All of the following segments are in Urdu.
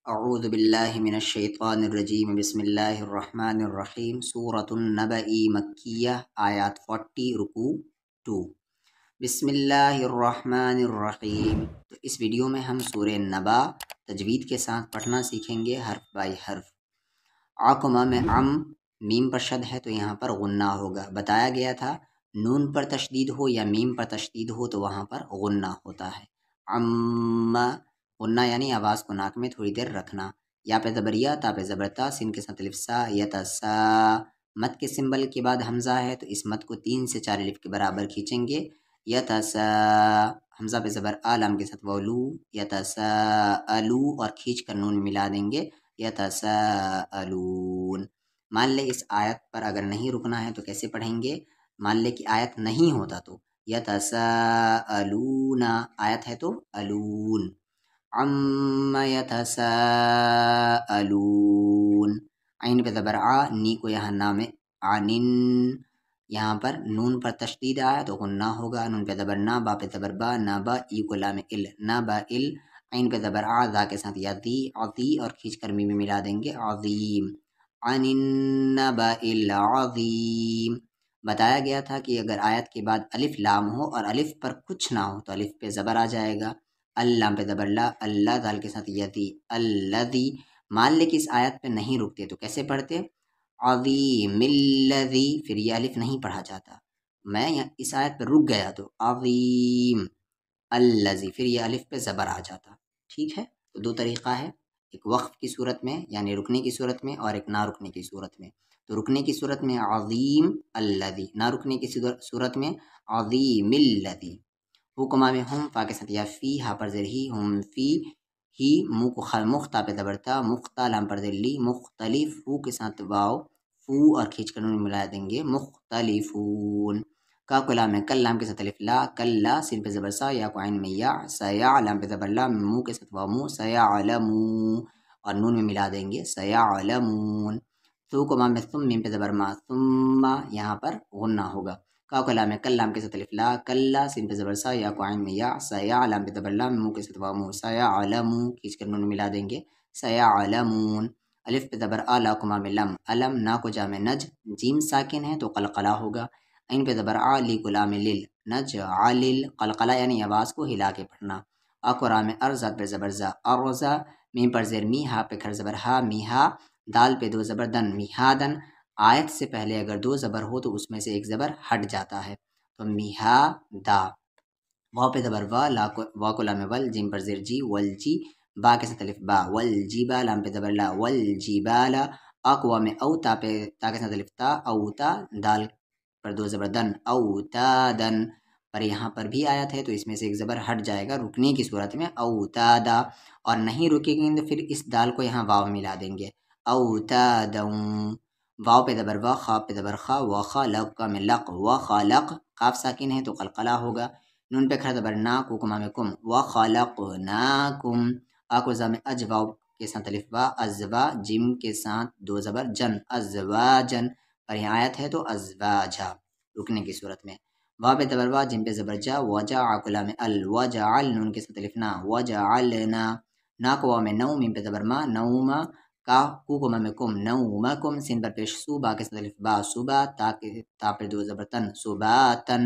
اعوذ باللہ من الشیطان الرجیم بسم اللہ الرحمن الرحیم سورۃ النبأ مکیہ آیات 40 رکوع 2 بسم اللہ الرحمن الرحیم۔ تو اس ویڈیو میں ہم سورہ نبا تجوید کے ساتھ پڑھنا سیکھیں گے حرف بائی حرف۔ عقمہ میں میم پر شد ہے تو یہاں پر غنہ ہوگا۔ بتایا گیا تھا نون پر تشدید ہو یا میم پر تشدید ہو تو وہاں پر غنہ ہوتا ہے۔ غنہ یعنی آواز کو ناک میں تھوڑی دیر رکھنا۔ یا پہ زبر یا، تا پہ زبر تا، سین کے ساتھ الف سا، یتسا۔ مد کے سمبل کے بعد حمزہ ہے تو اس مد کو 3 سے 4 الف کے برابر کھینچیں گے۔ یتسا، حمزہ پہ زبر آ، لام کے ساتھ وولو، یتسا الو، اور کھینچ کر نون ملا دیں گے، یتسا الون۔ مان لے اس آیت پر اگر نہیں رکنا ہے تو کیسے پڑھیں گے؟ مان لے کہ آیت نہیں ہوتا تو یتسا الون، آیت ہے تو الون۔ عم یتساءلون، عین پہ زبر آ، نی کو یہاں نام عنن، یہاں پر نون پر تشدید آیا تو غنہ ہوگا۔ نون پہ زبر نا، با پہ زبر با، نا با، ای کو لام ال، نا با ال، عین پہ زبر آ، ذا کے ساتھ یذی، عذی، اور کھینچ کر می میں ملا دیں گے، عظیم، عن النبأ العظیم۔ بتایا گیا تھا کہ اگر آیت کے بعد الف لام ہو اور الف پر کچھ نہ ہو تو الف پہ زبر آ جائے گا، اللہ پہ زبر لا، اللہ، دال کے ساتھ یتی، الذی۔ مان لے کہ اس آیت پہ نہیں رکتے تو کیسے پڑھتے؟ عظیم الذی، پھر یہ الف نہیں پڑھا جاتا۔ میں اس آیت پہ رک گیا تو عظیم الذی، پھر یہ الف پہ زبر آ جاتا۔ ٹھیک ہے، تو دو طریقہ ہے، ایک وقف کی صورت میں یعنی رکنے کی صورت میں، اور ایک نہ رکنے کی صورت میں۔ تو رکنے کی صورت میں عظیم الذی، نہ رکنے کی صورت میں عظیم الذی۔ حکمہ میں ہم، فا کے ساتھ یا فی، ہا پر زیر ہی، ہم فی ہی، منہ کو مختا پہ زبرتا، مختا، لام پر زیر لی، مختلف، فو کے ساتھ واو، فو، اور کھینچ کر نون ملا دیں گے، مختلفون۔ کا کو لام میں کل، لام کے ساتھ الف لا، کلا، سین پہ زبر سا، یا کو عین میں یا، سیا، لام پہ زبر لا، منہ کے ساتھ واو مو، سیعلمون، اور نون میں ملا دیں گے، سیعلمون۔ تو کو میں ثم، میم پہ زبر ما، ثم، یہاں پر غنہ ہوگا۔ کا کو لام میں کل، لام کے ساتھ الف لا، کلا، سین پہ زبر سا، یا کو عین میں یا، سیا، لام پہ زبر لا، منہ کے ساتھ واو مو، سیعلمون، کھینچ کر نون ملا دیں گے، سیعلمون۔ الف پہ زبر آ، لا کو میں لم، علم، نا کو جا میں نج، جیم ساکن ہے تو قلقلہ ہوگا۔ عین پہ زبر آ، لی کو لام لل، نجعلل، قلقلہ یعنی آواز کو ہلا کے پڑھنا۔ آ کو را میں ارزا پہ زبر زا، ارزا، میم پر زیر می، ہا پہ کھڑ زبر ہا، میہا، دال پہ دو زبر دن، میہادن۔ آیت سے پہلے اگر دو زبر ہو تو اس میں سے ایک زبر ہٹ جاتا ہے، تو میہا دا۔ واو پہ زبر وا، وا کو لام ول، جیم پر زیر جی، والجی، با کے ساتھ الف با، والجیبا، لام پہ زبر لا، والجیبالا۔ آ کو وا میں او، تا پہ تا کے ساتھ الف تا، اوتا، دال پر دو زبر دن، اوتادن۔ پر یہاں پر بھی آیت ہے تو اس میں سے ایک زبر ہٹ جائے گا رکنے کی صورت میں، اوتادا، اور نہیں رکے گی تو پھر اس دال کو یہاں واو ملا دیں گے، اوتادن۔ واو پہ زبر وا، خا پہ زبر خا، وخلق میں لق، وخلق، قاف ساکن ہے تو قلقلہ ہوگا۔ نون پہ کھڑا زبر نا، کو کما میں کم، وخلقناکم۔ آ کو زا میں اج، واو کے ساتھ الف با، ازوا، جم کے ساتھ دو زبر جن، ازواجن۔ اور یہاں آیت ہے تو ازواجا، رکنے کی صورت میں۔ واو پہ زبر وا، جم پہ زبر جا، وجا، عقلہ میں ال، وجعل، نون کے ساتھ الف نا، وجعلنا۔ نا کو واو میں نو، میم پہ زبر ما، نوما، کا کو کما میں کم، نومکم، سین پر پیش سو، با کے ساتھ الف با، صبح، تا پہ دو زبر تن، صباتن۔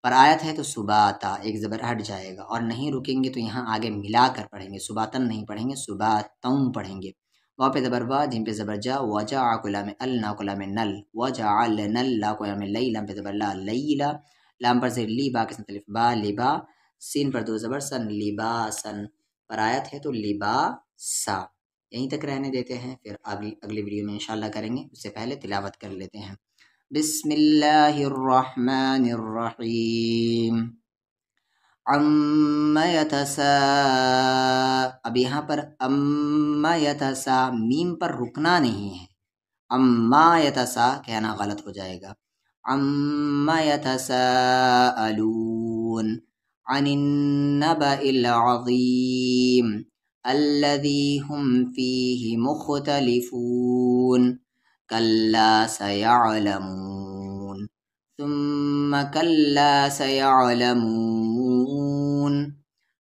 پر آیت ہے تو صباتا، ایک زبر ہٹ جائے گا، اور نہیں رکیں گے تو یہاں آگے ملا کر پڑھیں گے، صباتن نہیں پڑھیں گے، صباتم پڑھیں گے۔ واو پہ زبر وا، جیم پہ زبر جا، وجا، کو لام ال، نا کو لام نل، وجعلنا، لا کو لام لی، لام پہ زبر لا، لیلا، لام پر زیر لی، با کے ساتھ الف با، لبا، سین پر دو زبر سن، لباسن۔ پر آیت ہے تو لباسا۔ یہیں تک رہنے دیتے ہیں، پھر اگلی ویڈیو میں انشاءاللہ کریں گے، اس سے پہلے تلاوت کر لیتے ہیں۔ بسم اللہ الرحمن الرحیم۔ عم یتسا، اب یہاں پر عم یتسا، میم پر رکنا نہیں ہے، عما یتسا کہنا غلط ہو جائے گا۔ عم یتساءلون، عن النبأ العظیم، الذی هم فیہ مختلفون، کلا سیعلمون، ثم کلا سیعلمون۔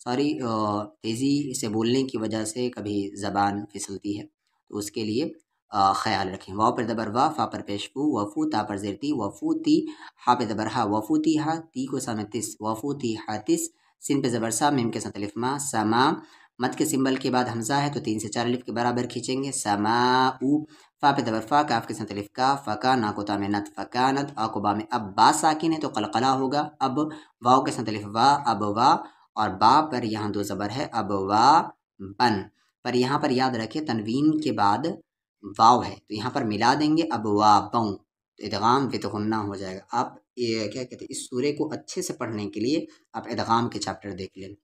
سوری تیزی سے بولنے کی وجہ سے کبھی زبان پھسلتی ہے، تو اس کے لیے خیال رکھیں۔ واو پر زبر وا، فا پر پیش فو، وفو تا پر زیر تی، وفو تی، ہا پہ زبر ہا، وفو تی ہا، تی کو سامنے تس، وفو تی ہا تس، سین پہ زبر سا، میم کے ساتھ الف ما، سما، مد کے سمبل کے بعد حمزہ ہے تو 3 سے 4 الف کے برابر کھینچیں گے، سما او، فا پہ زبر فا، کاف کے ساتھ الف کا، فکا، نا کو تا میں نت، فکانت، آ کو با میں اب، با ساکن ہے تو قلقلہ ہوگا، اب واو کے ساتھ الف وا، اب وا، اور با پر یہاں 2 زبر ہے، اب وا بن، پر یہاں پر یاد رکھے تنوین کے بعد واو ہے تو یہاں پر ملا دیں گے، اب وا بوں، تو ادغام بتغنہ ہو جائے گا۔ آپ کیا کہتے ہیں، اس سورے کو اچھے سے پڑھنے کے لیے آپ ادغام کے چیپٹر دیکھ لیں،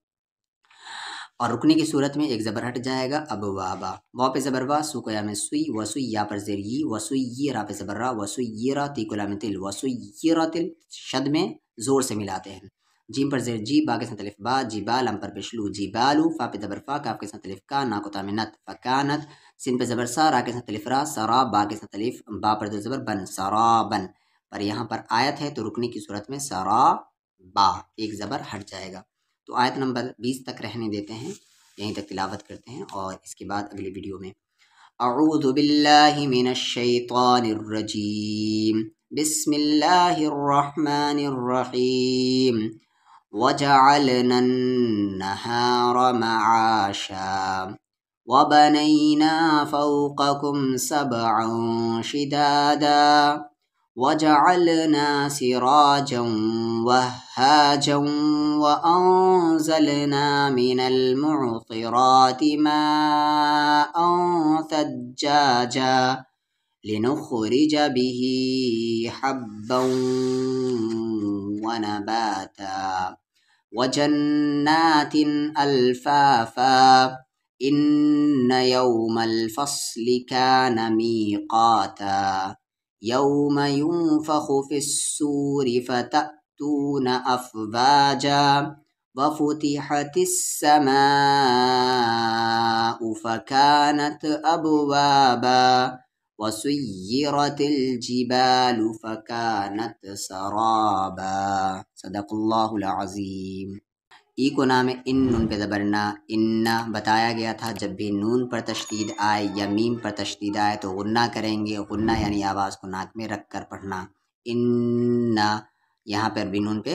اور رکنے کی صورت میں ایک زبر ہٹ جائے گا، اب وابا، واو پہ زبر وا، سو کو یا میں سوئی، وسوئی یا پر زیر ی، وسوئی را پہ زبر را، وسوئی را، تی کو لام تل، وسوئی را تل، شد میں زور سے ملاتے ہیں، جیم پر زیر جی، با کے ساتھ الف با، جی با، لم پر پشلو، جی بالو، فا پہ زبر فا، کاف کے ساتھ الف کا، نا کو تا میں نت، فکانت، سین پہ زبر سا، را کے ساتھ الف را، سرا، با کے ساتھ الف، با پر 2 زبر بن، سرا بن، پر یہاں پر آیت ہے تو رکنے کی صورت میں سرا با، ایک زبر ہٹ جائے گا۔ تو آیت نمبر 20 تک رہنے دیتے ہیں، یہیں تک تلاوت کرتے ہیں، اور اس کے بعد اگلی ویڈیو میں اعوذ باللہ من الشیطان الرجیم، بسم اللہ الرحمن الرحیم، وجعلنا النہار معاشا وبنینا فوقکم سبعا شدادا وجعلنا سراجا وهاجا وأنزلنا من المعصرات ماء ثجاجا لنخرج به حبا ونباتا وجنات ألفافا إن يوم الفصل كان ميقاتا يوم ينفخ في السور فتأتون أفواجا وفتحت السماء فكانت أبوابا وسيرت الجبال فكانت سرابا صدق اللہ العظیم۔ ای کو نام ان، نون پہ زبرنا، اننا بتایا گیا تھا جب بھی نون پر تشدید آئے یا میم پر تشدید آئے تو غنہ کریں گے، غنہ یعنی آواز کو ناک میں رکھ کر پڑھنا، اننا، یہاں پر بھی نون پہ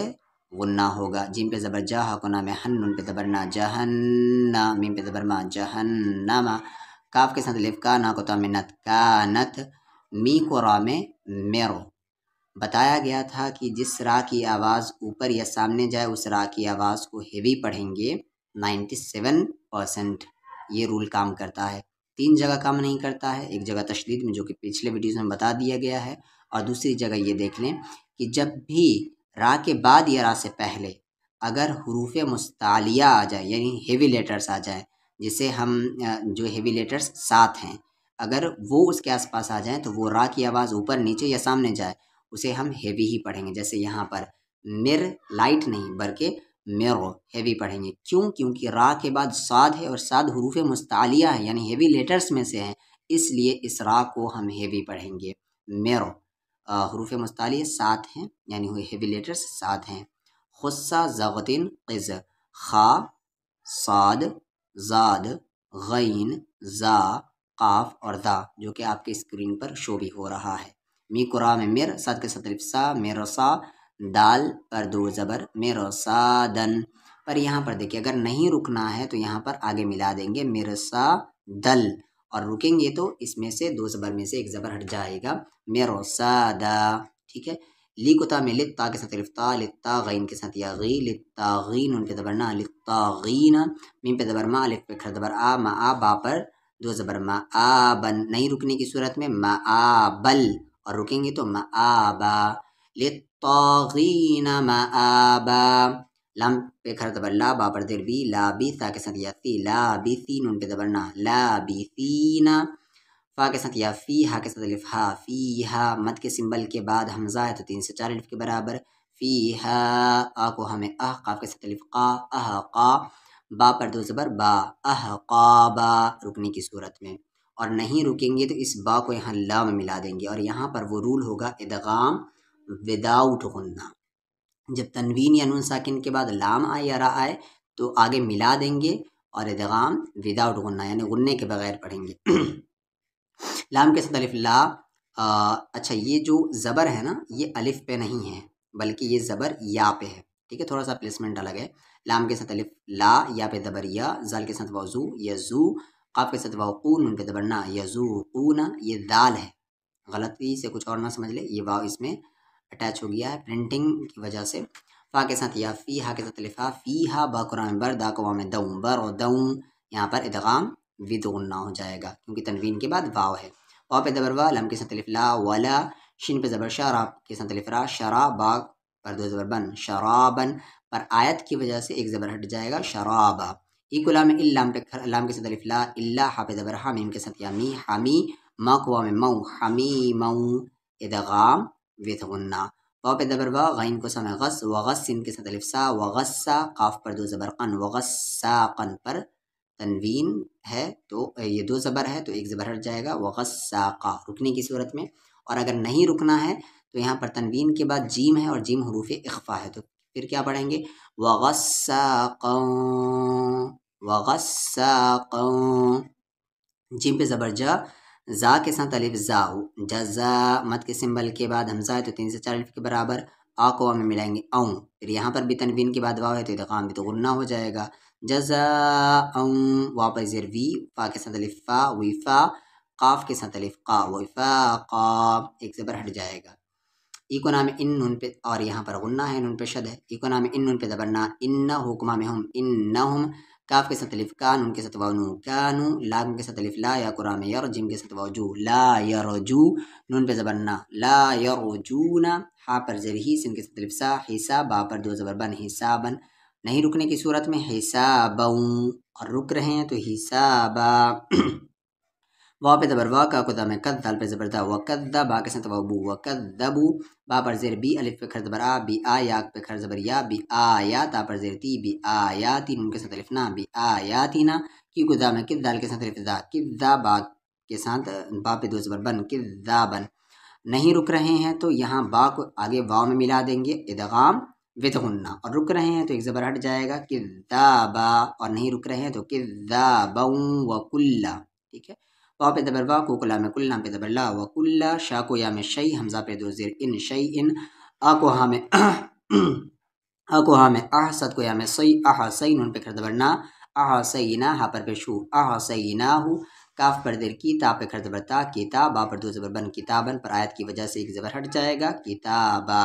غنہ ہوگا، جیم پہ زبر جا، کو نام ہن، نون پہ زبرنا، جہنہ، میم پہ زبرما، جہنم، کاف کے ساتھ الف کا، نا کو تا میں نت، کانت، می کو را میں میرو۔ بتایا گیا تھا کہ جس را کی آواز اوپر یا سامنے جائے اس را کی آواز کو ہیوی پڑھیں گے، 97% یہ رول کام کرتا ہے، 3 جگہ کام نہیں کرتا ہے، ایک جگہ تشدید میں جو کہ پچھلے ویڈیوز میں بتا دیا گیا ہے، اور دوسری جگہ یہ دیکھ لیں کہ جب بھی را کے بعد یا را سے پہلے اگر حروف مستعلیہ آ جائے یعنی ہیوی لیٹرز آ جائیں، جسے ہم جو ہیوی لیٹرز 7 ہیں، اگر وہ اس کے آس پاس آ جائیں تو وہ را کی آواز اوپر نیچے یا سامنے جائے اسے ہم ہیوی ہی پڑھیں گے، جیسے یہاں پر مر، لائٹ نہیں بلکہ میرو، ہیوی پڑھیں گے، کیوں؟ کیونکہ را کے بعد صاد ہے اور صاد حروف مستعلیہ ہے یعنی ہیوی لیٹرز میں سے ہیں، اس لیے اس را کو ہم ہیوی پڑھیں گے، میرو، حروف مستعلیہ 7 ہیں یعنی ہیوی لیٹرز 7 ہیں، خصہ زغتن قز، خا، صاد، زاد، غین، زا، قاف اور دا، جو کہ آپ کے اسکرین پر شو بھی ہو رہا ہے، می کو را میں مر، صاد کے ساتھ الف سا، میرسا، دال پر 2 زبر، میرسا دن، پر یہاں پر دیکھیں اگر نہیں رکنا ہے تو یہاں پر آگے ملا دیں گے میرسا دل، اور رکیں گے تو اس میں سے 2 زبر میں سے ایک زبر ہٹ جائے گا، میرسا دا، ٹھیک ہے۔ لی کو تا میں لتا کے ساتھ الف تا، لتا، غین کے ساتھ یا غی، لتاغین، ان پہ زبرنا، لتاغین، میم پہ زبر ما، الف پہ کھڑا زبر آ، ما آ، با پر 2 زبر ما آ بن، نہیں رکنے کی صورت میں ما آ بل، اور رکیں گے تو مآبا، للطاغین مآبا، لام پہ کھڑا زبر لا، با پر زیر بی، لابثا کے ساتھ یا سی، لابثین، ان پہ زبرنا، لابثین، فا کے ساتھ یا فی، ہا کے ساتھ الف ہا، فیہا، مد کے سمبل کے بعد حمزہ ہے تو 3 سے 4 الف کے برابر، فیہا، آ کو ہمیں قاف کے ساتھ الف قا، قا، با پر 2 زبر با، قابا، رکنے کی صورت میں، اور نہیں رکیں گے تو اس با کو یہاں لا میں ملا دیں گے، اور یہاں پر وہ رول ہوگا ادغام وداؤٹ غنہ، جب تنوین یا نون ساکن کے بعد لام آئے یا را آئے تو آگے ملا دیں گے اور ادغام وداؤٹ غنہ یعنی غنے کے بغیر پڑھیں گے۔ لام کے ساتھ الف لا، اچھا یہ جو زبر ہے نا یہ الف پہ نہیں ہے بلکہ یہ زبر یا پہ ہے، ٹھیک ہے، تھوڑا سا پلیسمنٹ الگ ہے۔ لام کے ساتھ الف لا، یا پہ زبر یا، زال کے ساتھ وضو یزو، قاف کے ساتھ واو نون پہ زبر نا یزوقون، یہ دال ہے، غلطی سے کچھ اور نہ سمجھ لے، یہ واو اس میں اٹیچ ہو گیا ہے پرنٹنگ کی وجہ سے۔ فا کے ساتھ یا، فی ہا کے ساتھ الف ہا، فی ہا با قرآن بر، دا کو میں دوں بر اور دوں، یہاں پر ادغام ود غنہ ہو جائے گا کیونکہ تنوین کے بعد واو ہے۔ واو پہ زبر وا، لم کے ساتھ الف لا ولا، شین پہ زبر شا، را کے ساتھ الف را شرا، با پر دو زبر بن شرابن، پر آیت کی وجہ سے ایک زبر ہٹ جائے گا شرابا۔ ایکو لام لام پہ لام کے ساتھ الف لا، الا ہا پہ زبر ہا، میم کے ساتھ یا می حمی، ما کو میں مو حمی مو، ادغام ود غنہ۔ واو پہ زبر وا، غین کو سمے غس، وغس سین کے ساتھ الف سا، وغسا، قاف پر دو زبر قن، وغساقن، پر تنوین ہے تو یہ دو زبر ہے تو ایک زبر ہٹ جائے گا، وغساقا رکنے کی صورت میں۔ اور اگر نہیں رکنا ہے تو یہاں پر تنوین کے بعد جیم ہے اور جیم حروف اخفا ہے، تو پھر کیا پڑھیں گے، وغساقا وغساقا، جیم پہ زبر جا، زا کے ساتھ الف زا، جزا، مد کے سمبل کے بعد حمزہ ہے تو 3 سے 4 الف کے برابر، آ کو میں ملائیں گے اوں، پھر یہاں پر بھی تنوین کے بعد واو ہے تو ادغام بھی تو غنہ ہو جائے گا، جزا اوں، واو پر زیر وی، فا کے ساتھ الف فا وفا، قاف کے ساتھ الف قا وفاقا، ایک زبر ہٹ جائے گا۔ ایکو نام ان نون پہ، اور یہاں پر غنہ ہے، نون پہ شد ہے، ایکو نام ان نون پہ زبرنا، ان حکمہ میں ہم انہم، کاف کے ساتھ الف کا، نون کے ساتھ واو نو کانو، لام کے ساتھ الف لا، یا قرآن یر، جیم کے ساتھ واو جو لا یرجو، نون پہ زبرنا لا یرجون، ہا پر زیر ہی، سین کے ساتھ الف سا حساب، با پر دو زبر بن حسابن، نہیں رکنے کی صورت میں حسابوں، اور رک رہے ہیں تو حسابا۔ واو پہ زبر وا، کا قدام کد، دال پہ زبر دا، وکذا، با کے ساتھ واو بو وکذبو، با پر زیر بی، الف پہ کھڑ زبر آ، بی آ، یا پہ کھڑ زبر یا، بی آیا، تا پر زیر تی، بی آیاتی، نون کے ساتھ الف نا، بی آیاتینا، کی قدام کد، دال کے ساتھ الف دا، کذا، با کے ساتھ با پہ دو زبر بن کذابن، نہیں رک رہے ہیں تو یہاں با کو آگے واو میں ملا دیں گے، ادغام ود غنہ، اور رک رہے ہیں تو ایک زبر ہٹ جائے گا کذابا، اور نہیں رک رہے ہیں تو کذابوں وکلا، ٹھیک ہے۔ واو پہ زبر وا، کو کلا میں کل، نام پہ زبر لا وکلا، شا کو یا میں شی، حمزہ پہ دو زیر ان شی ان، آ کو ہا میں آ کو ہا میں آہ، صد کو یا میں سی آہ سی، نون پہ کھڑ زبر نا آہ سینا، ہا پر پیش ہو آہ سیناہو، کاف پر دیر کی، تا پہ کھڑ زبر تا کتاب، با پر دو زبر بن کتابن، پر آیت کی وجہ سے ایک زبر ہٹ جائے گا کتابا۔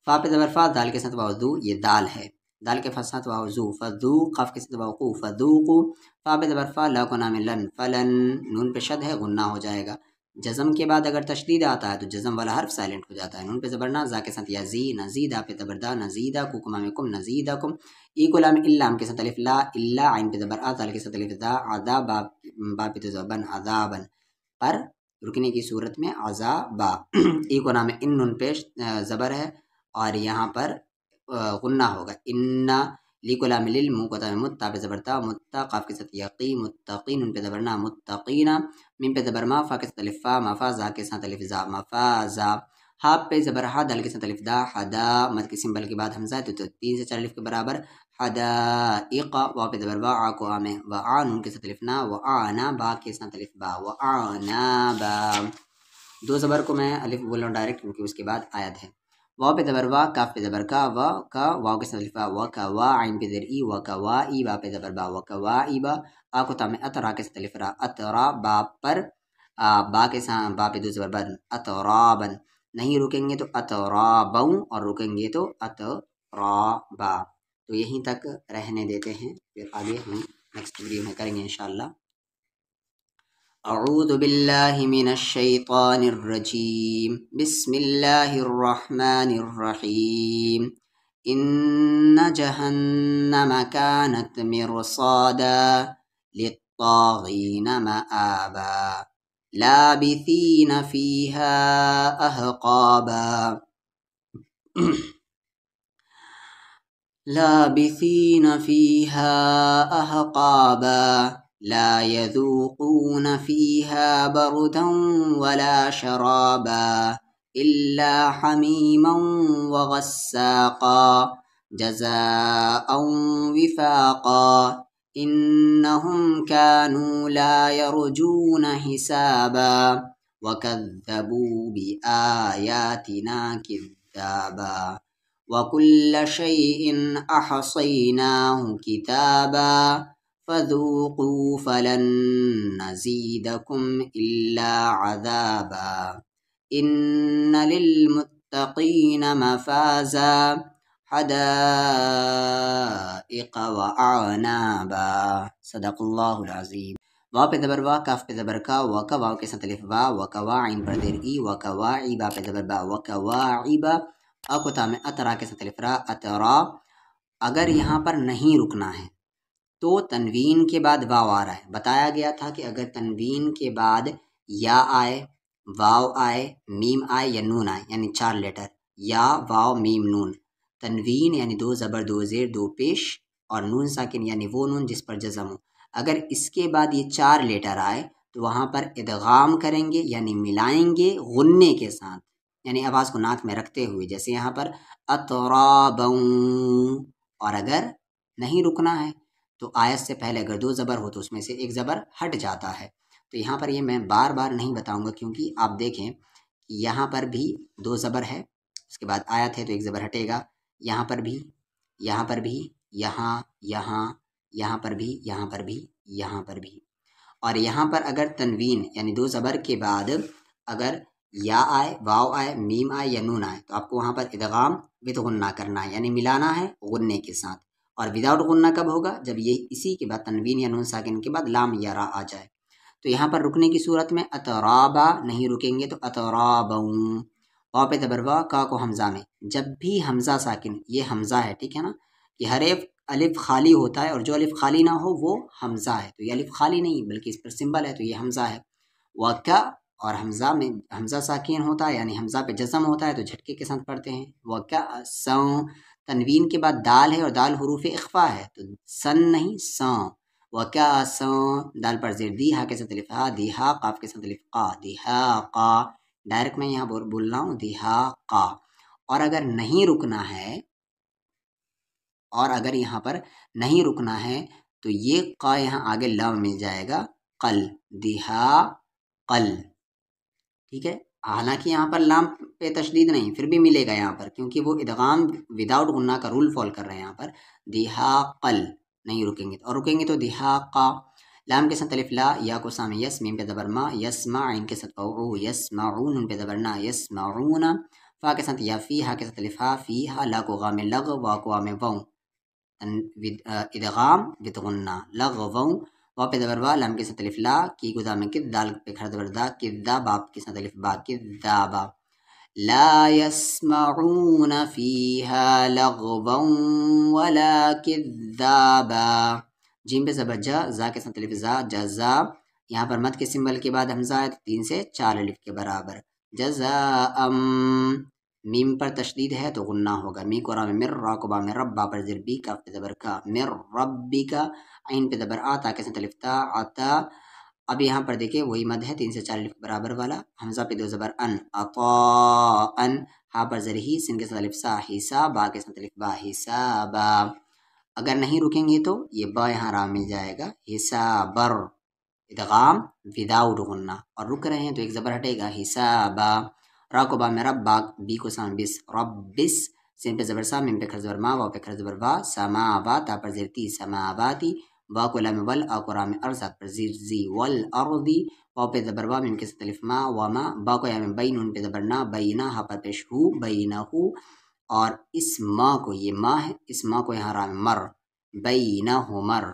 فا پہ زبر فا، دال کے ساتھ واو دو، یہ دال ہے، دال کے ساتھ واو زو فذو، قاف کے ساتھ واو قو فذوقو، فا پہ زبر فا، لا کو نام لن فلن، نون پہ شد ہے غنہ ہو جائے گا۔ جزم کے بعد اگر تشدید آتا ہے تو جزم والا حرف سائلنٹ ہو جاتا ہے، نون پہ زبر نا، زا کے ساتھ یا زی نزیدہ، پہ زبر دا نزیدہ، کو کما میں کم نزیدکم، ایکو لام لام کے ساتھ الف لا الا، عین پہ زبر آ، دال کے ساتھ الف دا، عذاب، با پہ زبر بن عذابن، پر رکنے کی صورت میں عذابا۔ ایکو نام ان، نون پہ زبر ہے اور یہاں پر غنہ ہوگا، ان، لیکو لام لل، منہ کو تا میں مت، تا پہ زبر تا متا، قاف کے ساتھ یقی متقین، ان پہ زبر نا متقینا، میم پہ زبر ما، فا کے ساتھ الف فا مفا، زا کے ساتھ الف زا مفازا، ہا پہ زبر ہا، دال کے ساتھ الف دا حدا، مد کے سمبل کے بعد حمزہ تو 3 سے 4 الف کے برابر، حدائق، واو پہ زبر وا، آ کو آ میں وآ، نون کے ساتھ الف نا وآنا، با کے ساتھ الف با وآنا با، دو زبر کو میں الف بول رہا ہوں ڈائریکٹ کیونکہ اس کے بعد آیت ہے۔ واو پہ زبر وا، کاف پہ زبر کا، وا کا، واو کے ساتھ الف وا کا وا، عین پہ زیر ای وکوا ای، با پہ زبر با وکوا ای با، آ کو تا میں اترا کے ساتھ الف را اترا، با پر با کے ساتھ با پہ دو زبر بن اترابن، نہیں رکیں گے تو اترابوں، اور رکیں گے تو اترابا۔ تو یہیں تک رہنے دیتے ہیں، پھر آگے ہم نیکسٹ ویڈیو میں کریں گے انشاءاللہ۔ اعوذ باللہ من الشیطان الرجیم، بسم اللہ الرحمن الرحیم، ان جہنم کانت مرصادا للطاغین مآبا لابثین فیہا احقابا لابثین فیہا احقابا لا يذوقون فيها بردا ولا شرابا إلا حميما وغساقا جزاء وفاقا إنهم كانوا لا يرجون حسابا وكذبوا بآياتنا كذابا وكل شيء أحصيناه كتابا فذوقوا فلن نزيدكم إلا عذابا إن للمتقين مفازا حدائق وأعنابا صدق اللہ العظیم. وا پہ زبر وا، کاف پہ زبر کا، وکا واو کے ساتھ الف وا، وکوا عین پر زیر ای، وکواعبا پہ زبر با، وکواعبا اکتا میں اترا کے ساتھ الف را، اترا. اگر یہاں پر نہیں رکنا ہے تو تنوین کے بعد واو آ رہا ہے. بتایا گیا تھا کہ اگر تنوین کے بعد یا آئے، واو آئے، میم آئے یا نون آئے، یعنی 4 لیٹر، یا واو میم نون. تنوین یعنی 2 زبر 2 زیر 2 پیش، اور نون ساکن یعنی وہ نون جس پر جزم ہو. اگر اس کے بعد یہ 4 لیٹر آئے تو وہاں پر ادغام کریں گے، یعنی ملائیں گے غنے کے ساتھ، یعنی آواز کو ناک میں رکھتے ہوئے، جیسے یہاں پر اطرابوں. اور اگر نہیں رکنا ہے تو آیت سے پہلے اگر 2 زبر ہو تو اس میں سے 1 زبر ہٹ جاتا ہے. تو یہاں پر یہ میں بار بار نہیں بتاؤں گا، کیونکہ آپ دیکھیں کہ یہاں پر بھی 2 زبر ہے، اس کے بعد آیت ہے تو 1 زبر ہٹے گا. یہاں پر بھی، یہاں پر بھی، یہاں، یہاں، یہاں پر بھی، یہاں پر بھی، یہاں پر بھی. اور یہاں پر اگر تنوین یعنی 2 زبر کے بعد اگر یا آئے، واو آئے، میم آئے یا نون آئے تو آپ کو وہاں پر ادغام وت غنہ کرنا ہے، یعنی ملانا ہے غنے کے ساتھ. اور وداؤٹ غنہ کب ہوگا؟ جب یہ اسی کے بعد تنوین یا نون ساکن کے بعد لام یا را آ جائے. تو یہاں پر رکنے کی صورت میں اترابا نہیں رکیں گے تو اترابوں. واو پہ زبر وا، کا کو حمزہ میں. جب بھی حمزہ ساکن، یہ حمزہ ہے ٹھیک ہے نا، کہ ہر ایک الف خالی ہوتا ہے اور جو الف خالی نہ ہو وہ حمزہ ہے. تو یہ الف خالی نہیں بلکہ اس پر سمبل ہے، تو یہ حمزہ ہے. وکا، اور حمزہ میں حمزہ ساکین ہوتا ہے یعنی حمزہ پہ جزم ہوتا ہے تو جھٹکے کے ساتھ پڑھتے ہیں. وکا سوں. تنوین کے بعد دال ہے اور دال حروف اخفا ہے تو سن نہیں سوں. وکا سوں. دال پر زیر دی، ہا کے ساتھ الف ہا، دی ہا، قاف کے ساتھ الف قا، دی ہا قا. ڈائریکٹ میں یہاں بول رہا ہوں دی ہا قا. اور اگر نہیں رکنا ہے، اور اگر یہاں پر نہیں رکنا ہے تو یہ قا یہاں آگے لام مل جائے گا، قل، دیہا قل. ٹھیک ہے، حالانکہ یہاں پر لام پہ تشدید نہیں، پھر بھی ملے گا یہاں پر، کیونکہ وہ ادغام وداؤٹ غنہ کا رول فال کر رہے ہیں. یہاں پر دیہا قل نہیں رکیں گے، اور رکیں گے تو دیہا قا. لام کے ساتھ الف لا، یا کو سامنے یس، میم پہ زبر ما، یسمع، عین کے ساتھ او، یسمعون، ان پہ زبر نا، یسمعون. فا کے ساتھ یا فی، ہا کے ساتھ الف ہا، فی ہا. لا کو غام لغ، وا کو غام ووں، ادغام وت غنہ، لغووں. وا پہ زبر وا، لام کے ساتھ الف لا، کی گدا میں کد، دال پہ کھڑا زبر دا، کذا، باپ کے ساتھ الف با، کذابا. لا يسمعون فيها لغوا ولا كذابا. جیم پہ زبر جا، زا کے ساتھ الف زا، جزا. یہاں پر مد کے سمبل کے بعد حمزہ ہے تو 3 سے 4 الف کے برابر. جزاء. میم پر تشدید ہے تو غنہ ہوگا. می کو را میں مر، را کو با میں رب، با پر زیر بی، کاف پہ زبر کا، مر ربی کا. عین پہ زبر آ، تا کے ساتھ الف تا، عطا. اب یہاں پر دیکھیں وہی مد ہے 3 سے 4 الف برابر والا. حمزہ پہ 2 زبر ان، عطاء. ہا پر زر ہی، سین کے ساتھ الف سا، حساب، با کے ساتھ الف با، حسابا. اگر نہیں رکیں گے تو یہ با یہاں را مل جائے گا، حسابر، ادغام وداؤٹ غنہ. اور رک رہے ہیں تو 1 زبر ہٹے گا، حسابا. را کو با میں رب، با بی کو سام بس، رب بس. سین پہ زبر سا، میم پہ کھڑا زبر ما، وا پہ کھڑا زبر وا، سماوا، تا پر زیر تی، سماواتی. وا کو لام ول، آ کو رام ارض، پر زیر زی، والارضی. واو پہ زبر وا، میم کے ساتھ الف ما، وما. با کو یام بین، نون پہ زبر نا، بینا، ہا پر پیش ہو، بینہ. اور اس ما کو، یہ ما ہے، اس ما کو یہاں رام مر، بینہ مر.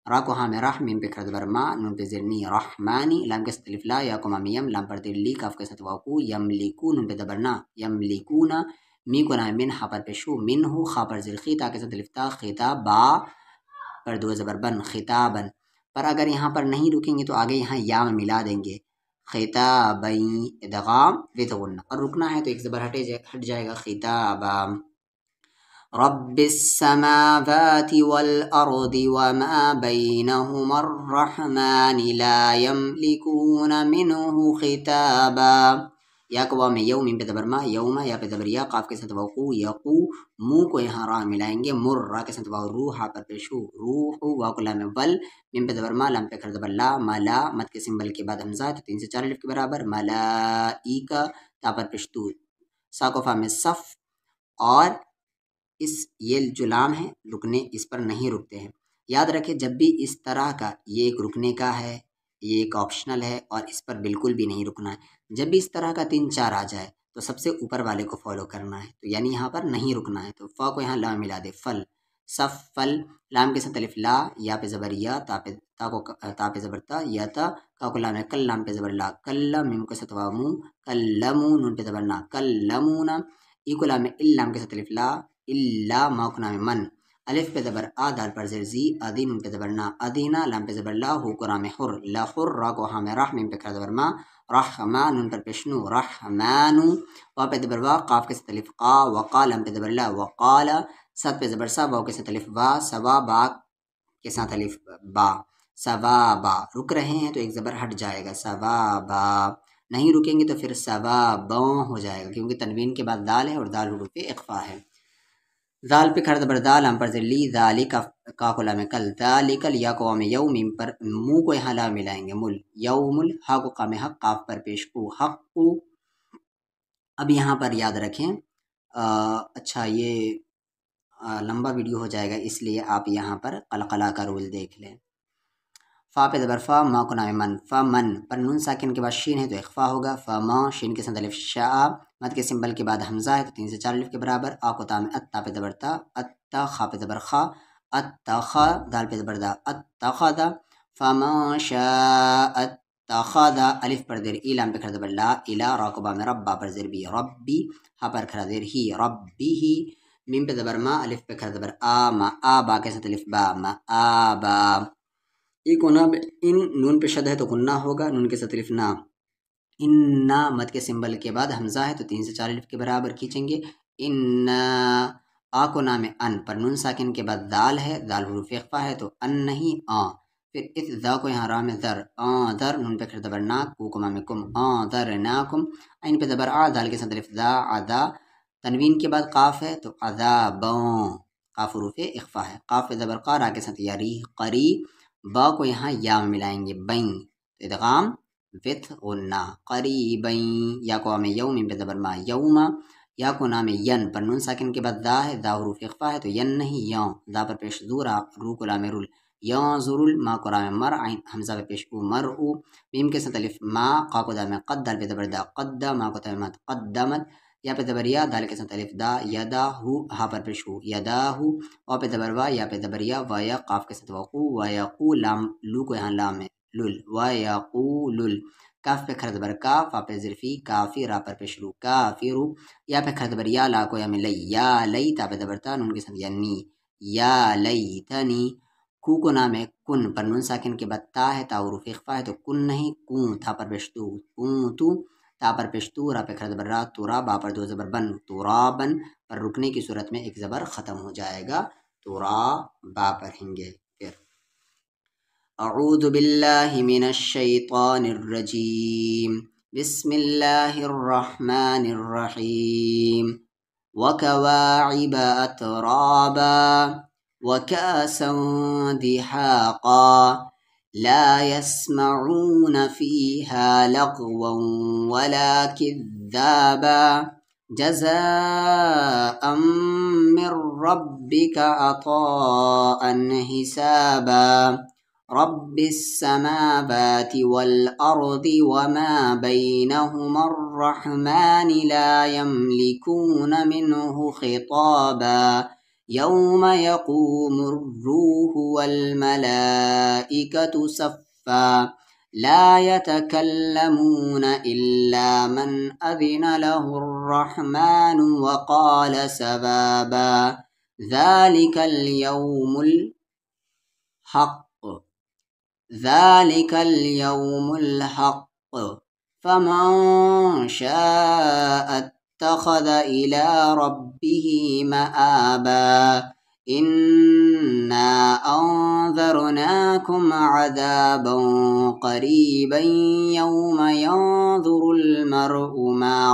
را کو ہاں میں راہ، میم پہ کھڑا زبر ما، نون پہ زیر نی، رحمانی. لام کے ساتھ الف لا، یا کو مام یم، لام پر زیر لی، کاف کے ساتھ واقو، یملکو، نون پہ زبر نا، یملکونا. می کو نام من، ہا پر پیش ہو، من ہو، خا پر زیر خی، تا کے ساتھ الف تا، خطاب، با پر 2 زبر بن، خطابن. پر اگر یہاں پر نہیں رکیں گے تو آگے یہاں یا میں ملا دیں گے، خطابین، ادغام وت غنہ. اور رکنا ہے تو 1 زبر ہٹ جائے گا، خطابا. رب السماوات والأرض وما بينهما الرحمن لا يملكون منه خطابا. یا کو واو میں یو میم پہ زبر ما یوما یا پہ زبر یا قاف کے ساتھ وقو یقو منہ کو یہاں را ملائیں گے مر را کے ساتھ واو روح ہا پر پیش ہو روح واو کو لام ول میم پہ زبر ما لام پہ کر زبر لا ملا مد کے سمبل کے بعد حمزہ تو 3 سے 4 الف کے برابر ملائکہ تا پر پیش تو سا کو فا میں صف اور اس یہ جو لام ہے رکنے اس پر نہیں رکتے ہیں. یاد رکھیں جب بھی اس طرح کا یہ ایک رکنے کا ہے یہ ایک آپشنل ہے اور اس پر بالکل بھی نہیں رکنا ہے. جب بھی اس طرح کا 3-4 آ جائے تو سب سے اوپر والے کو فالو کرنا ہے تو یعنی یہاں پر نہیں رکنا ہے. تو فا کو یہاں لام ملا دے فل صف فل لام کے ساتھ الف لا یا پہ زبر یا تا پہ زبر تا یا تا کا کو لام ہے کل لام پہ زبر لا کل میم کے ساتھ واو مو کلمو نون پہ زبر نا کلمونا ای کو لام لام کے ساتھ الف لا الا ما کو نام من الف پہ زبر آ دال پر زیر زی ادین پہ زبر نا ادینا لام پہ زبر لا ہو کو رام حر لحر را کو ہام رح میم پہ کھڑا زبر ما رحمان نون پر پیشنو رحمانو وا پہ زبر وا قاف کے ساتھ الف قا وقال لام پہ زبر لا وقال سات پہ زبر سا واو کے ساتھ الف با سوا با کے ساتھ الف با سوا با رک رہے ہیں تو ایک زبر ہٹ جائے گا سوا با نہیں رکیں گے تو پھر سوا بوں ہو جائے گا کیونکہ تنوین کے بعد دال ہے اور دال حروف اخفا ہے. دال پہ کھڑا زبر دال ہم پر لی ذالک کا کو لام کل ذالک یا کو میں یوم پر منہ کو یہاں لام ملائیں گے مل یوم ہا کو قام حق قاف پر پیش کو حق کو. اب یہاں پر یاد رکھیں اچھا یہ لمبا ویڈیو ہو جائے گا اس لیے آپ یہاں پر قلقلہ کا رول دیکھ لیں. فا پہ زبر فا ما کو نام من فا من پر نون ساکن کے بعد شین ہے تو اخفا ہوگا فا ما شین کے ساتھ الف شاء مد کے سمبل کے بعد حمزہ ہے تو 3 سے 4 الف کے برابر آ کو تام اتا پہ زبر تا اتا خا پہ زبر خا اتخا دال پہ زبر دا اتخذ فما شاء اتخذ الف پر زیر ای لام پہ کھڑا زبر لا الا را کو با میں رب با پر زیر بی ربی ہا پر کھڑا زیر ہی ربی ہی میم پہ زبر ما الف پہ کھڑا زبر آ ما آ با کے ساتھ الف با ما آ با ایک ہونا ان نون پہ شد ہے تو غنہ ہوگا نون کے ساتھ الف نا ان مد کے سمبل کے بعد حمزہ ہے تو 3 سے 4 الف کے برابر کھینچیں گے ان آ کو نام ان پر نون ساکن کے بعد دال ہے دال حروف اخفا ہے تو ان نہیں آ پھر اس ذا کو یہاں رام ذر در نون پہ کھڑا زبر نا کو مام کم در ناکم عین پہ زبر آ دال کے ساتھ الف ذا عذا تنوین کے بعد قاف ہے تو عذابوں قاف حروف اخفا ہے قاف پہ زبر قا را کے ساتھ یاری قری با کو یہاں یا ملائیں گے بین ادغام وتھ غنہ قریبین یا کو میں یوم پہ زبر ما یوما یا کو نام ین پر نون ساکن کے بعد دا ہے دا حروف اخفا ہے تو ین نہیں یوں دا پر پیش زورا رو کو لام رول یوں زرول ما کو رام مر عین حمزہ پہ پیش او مر او میم کے ساتھ الف ما قا کو دا میں قد دال پہ زبر دا قد ما کو تمت قدمت یا پہ زبر یا دال کے ساتھ الف دا یدا ہو ہا پر پیش ہو یدا ہو او پہ زبر وا یا پہ زبر یا و یا قاف کے ساتھ وقو و یقو لام لو کو یہاں لام ہے لل و یقول کاف پہ کھڑا زبر کا فا پہ ظرفی کافی را پر پیش رو کافرو یا پہ کھڑا زبر یا لا کو یا میں لئی یا لئی تا پہ زبر تا نون کے ساتھ یعنی یا لیتنی کو نام ہے کن پر نون ساکن کے بعد تا ہے تا حروف اخفا ہے تو کن نہیں کون تھا پر پیش تو تا پر پیش تو را پہ کھڑا زبر را تورا با پر 2 زبر بن تورابن پر رکنے کی صورت میں ایک زبر ختم ہو جائے گا تورا با پڑھیں گے. پھر اعوذ باللہ من الشیطان الرجیم بسم اللہ الرحمن الرحیم وکواعب اترابا وكأسا دحاقا لا يسمعون فيها لغوا ولا كذابا جزاء من ربك عطاء حسابا رب السماوات والأرض وما بينهما الرحمن لا يملكون منه خطابا يوم يقوم الروح والملائكة صفا لا يتكلمون إلا من أذن له الرحمن وقال سبابا ذلك اليوم الحق فمن شاء اتخذ إلى ربه مآبا إنا أنذرناكم عذابا قريبا يوم ينظر المرء ما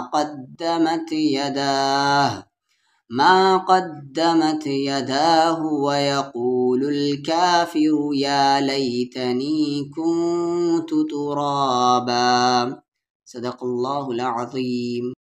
قدمت يداه ويقول الكافر يا ليتني كنت ترابا. صدق الله العظيم.